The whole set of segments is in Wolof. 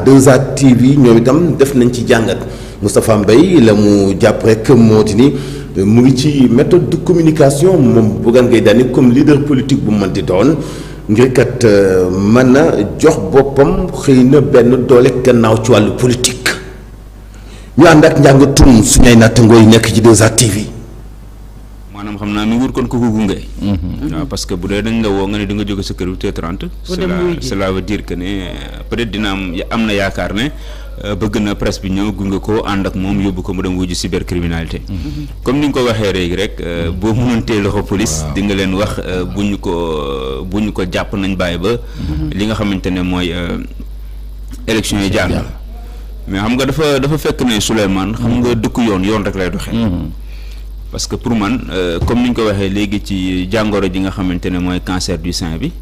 2A TV ñoom itam def nañ ci jàngat Moustapha Mbaye la mu jàpp rek moo di ni mu ngi ci méthode de communication moom Bougane Gueye Dany comme leader politique bu mën di doon ngir kat mën a jox boppam xëy na benn doole gannaaw ci wàllu politique ñu ànd ak njàngatum suñu ay nattangoo yi nekk ci 2A TV. maanaam xam naa mi ngi wut kon ku ko gunge. waaw parce que bu dee dañ la woo nga ne di nga jóge sa kër 8h30. cela veut dire que ne peut-être dina am na yaakaar ne bëgg na presse bi ñëw gunge ko ànd ak moom yóbbu ko mu dem wuju cybercriminalité. comme ni nga ko waxee léegi rek boo mënantee loxo police di nga leen wax bu ñu ko jàpp nañ bàyyi ba. li nga xamante ne mooy élection yi jaar na mais xam nga dafa fekk ne Souleymane xam nga dëkk yoon rek lay doxee. parce que pour man comme ni ñu ko waxee léegi ci jàngoro ji nga xamante ne mooy cancer du sein bi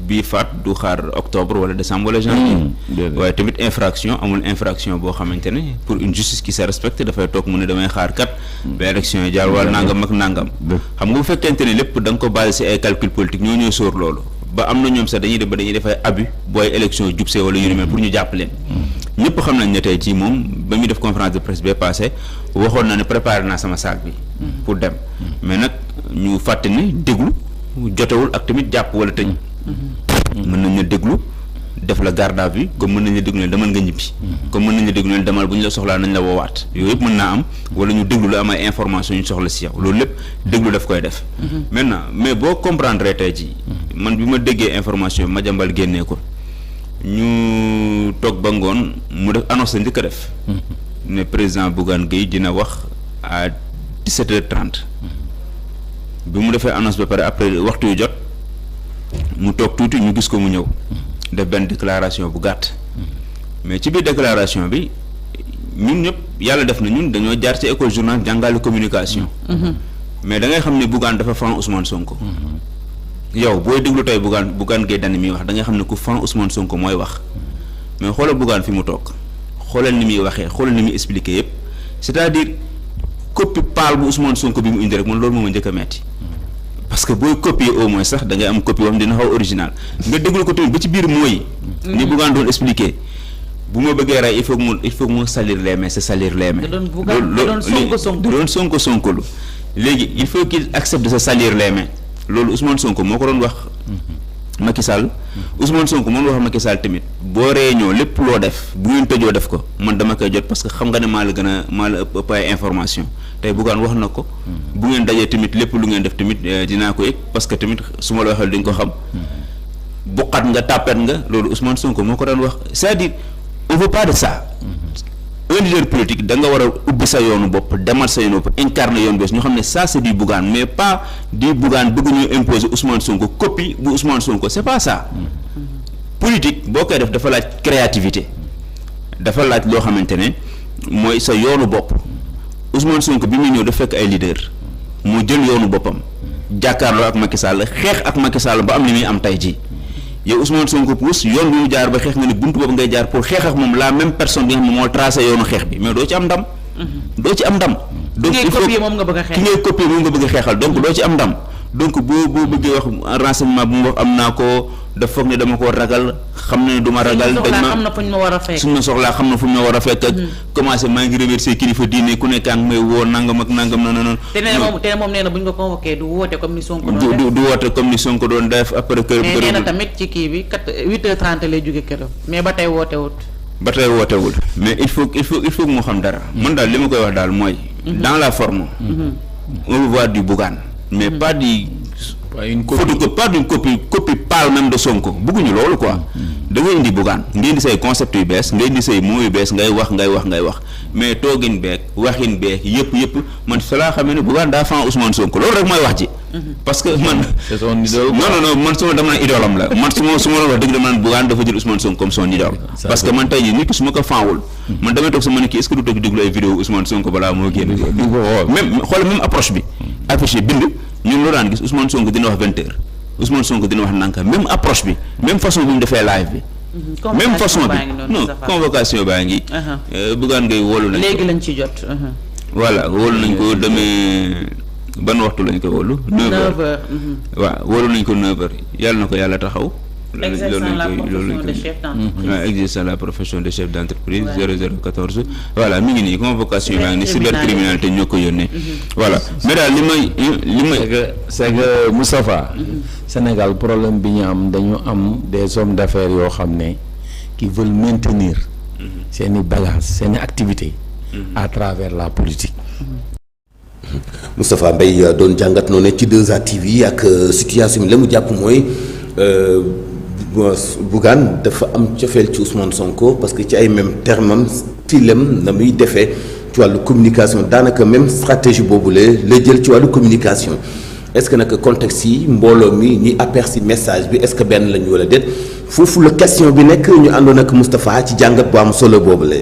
bii faat du xaar octobre wala décembre wala janvier. waaye tamit amul infraction boo xamante ne pour une justice qui se respecte dafay toog mu ne damay xaar kat ba élection yi jaar wala nangam ak nangam. xam nga bu fekkente ne lépp da nga ko basé si ay calcul politique ñoo sóor loolu ba am na ñoom sax dañuy def ay abus booy élection jubsee wala yu ni mel pour ñu jàpp leen. ñëpp xam nañ ne tey ci moom ba muy def conférence de presse bee passé waxoon na ne préparé naa sama saak bi pour dem mais nag ñu fàtte ne déglu jotewul ak tamit jàpp wala tëj. mën nañ la déglu def la garde à vue comme mën nañ la déglu ne demal nga ñibbi. comme mën nañ la déglu ne demal bu ñu la soxlaa nañ la woowaat yooyu yëpp mën naa am wala ñu déglu la am ay information ñu soxla si yow loolu lépp déglu daf koy def. maintenant mais boo comprendre tey jii man bi ma déggee information Madiambal génnee ko. ñu toog ba ngoon mu def annonce la njëkk a def. ne président Bougane Gueye dina wax à 17h30. bi mu defee annonce ba pare après waxtu yu jot mu toog tuuti ñu gis ko mu ñëw. def benn déclaration bu gàtt. mais ci biir déclaration bi ñun ñëpp yàlla def na ñun dañoo jaar ci école journal jàngale communication. mais da ngay xam ne Bougane dafa fan Ousmane Sonko. yow booy déglu tey Bougane Gueye Dany mi wax da nga xam ne ku fan Ousmane Sonko mooy wax mais xoolal Bougane fi mu toog xoolal ni muy waxee xoolal ni muy expliqué yëpp c'est-à-dire copie pâle bu Ousmane Sonko bi mu indi rek man loolu moo ma njëkk a metti parce que booy copier au moins sax da ngay am copie wax dina xaw original nga déglu ko tamit ba ci biir mooy. ni Bougane doon expliqué bu ma bëggee rey il faut que mu salir les mains c'est salir les mains. da doon sonko lu léegi il faut qu'il accepte de se salir les mains. loolu Ousmane Sonko moo ko doon wax Macky Sall Ousmane Sonko moom wax Macky Sall tamit boo réunion lépp loo def bu ngeen tëjoo def ko man dama koy jot parce que xam nga ne maa la ëpp ay information tey Bougane wax na ko bu ngeen dajee tamit lépp lu ngeen def tamit dinaa ko yëg parce que tamit su ma la waxee di nga ko xam buqat nga tàppet nga loolu Ousmane Sonko moo ko doon wax c'est-à-dire on veut pas de ça. Un leader politique da nga war a ubbi sa yoonu bopp demal sa yoonu bopp incarner yoon bees ñu xam ne ça c'est du Bougane mais pas du Bougane bëgg ñu imposer Ousmane Sonko copie bu Ousmane Sonko c'est pas ça. politique boo koy def dafa laaj créativité dafa laaj loo xamante ne mooy sa yoonu bopp Ousmane Sonko bi muy ñëw dafa fekk ay leader mu jël yoonu boppam jàkkaarloo ak Macky Sall xeex ak Macky Sall ba am li muy am tey jii. yow Ousmane Sonko puus yoon bi mu jaar ba xeex nga ni buntu boobu ngay jaar pour xeex ak moom la même personne bi nga xam ne moo tracé yoonu xeex bi mais doo ci am ndam. donc il faut ki ngay copier moom nga bëgg a xeexal donc doo ci am ndam donc boo bëggee wax renseignement bu mu wax am naa ko daf foog ne dama koo ragal xam ne du ma ragal. dañ ma xam na fu ñu ma war a fekk suñ ma soxlaa xam na fu ñu ma war a fekk ak commencé maa ngi remercier kilifa diine ku nekk ak may woo nangam ak nangam noonu. te moom nee na bu ñu ko convoqué du woote comme ni Sonko doon def du woote comme ni Sonko doon def après. kër mais nee na tamit ci kii bi 8h30 lay jóge këram mais ba tey wootewul mais il faut que mu xam dara. man daal li ma koy wax daal mooy. dans la forme. on veut voir du Bougane mais pas du. une copie pâle même de Sonko bëgguñu loolu quoi. da ngay indi Bougane nga indi say concept yu bees nga indi say mots yu bees ngay wax mais toogin beeg waxin beeg yëpp man fa laa xamee ne Bougane daa fan Ousmane Sonko loolu rek mooy wax ji. parce que man. c'est son idole non man su ma dama naan idoolam la man su ma la wax dëgg dama naan Bougane dafa jël Ousmane Sonko comme son idole. parce que man tey jii nit ki su ma ko fanwul. man damay toog sama ne kii est-ce que du toog déglu ay vidéo Ousmane Sonko balaa moo génn. même approche bi affiché bind ñun loo daan gis Ousmane Sonko dina wax 20h Ousmane Sonko dina wax nanka même approche bi même façon bi mu defee live bi. même façon bi non convocation baa ngi. Bougane Gueye wóolu nañ ko léegi lañ ci jot. voilà wóolu nañ ko demee ban waxtu lañ ko wóolu. 9h waaw wóolu nañ ko 9h yàlla na ko yàlla taxaw exerçant la profession de chef d'entreprise 0014 voilà mi ngi nii convocation baa ngi ni cybercriminalité ñoo ko yónnee voilà mais daal li may c'est que Moustapha Sénégal problème bi ñu am dañu am des hommes d'affaires yoo xam ne qui veulent maintenir seeni bagages seeni activités à travers la politique. Moustapha Mbaye doon jàngat noonu ci 2A TV ak situation bi la mu jàpp mooy Bougane dafa am cofeel ci Ousmane Sonko parce que ci ay même terme am stylem na muy defee ci wàllu communication daanaka même stratégie boobu la jël ci wàllu communication est-ce que nag contexte yi mbooloo mi ñuy aperçu message bi est-ce que benn lañu wala déet foofu la question bi nekk ñu àndoon ak Moustapha ci jàngat bu am solo boobu la.